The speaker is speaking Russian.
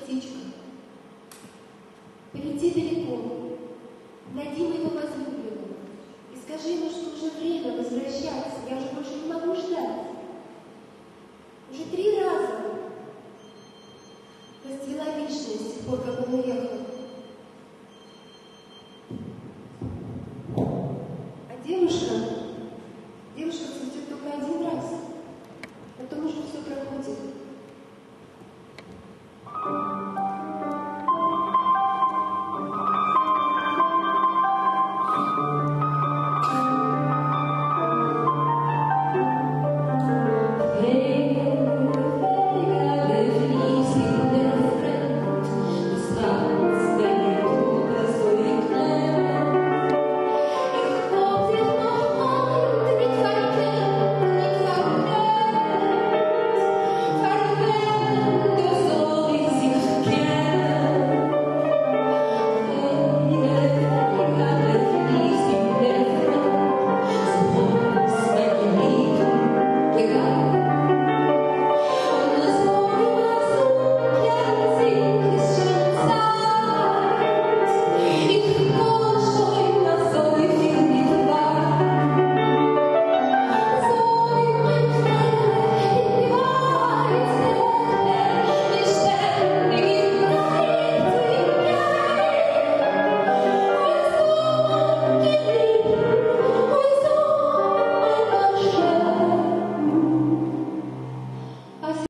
птичка. Полети далеко, найди моего возлюбленного и скажи ему, что уже время возвращаться, я уже больше не могу ждать. Уже 3 раза расцвела вишня с тех пор, как он уехал.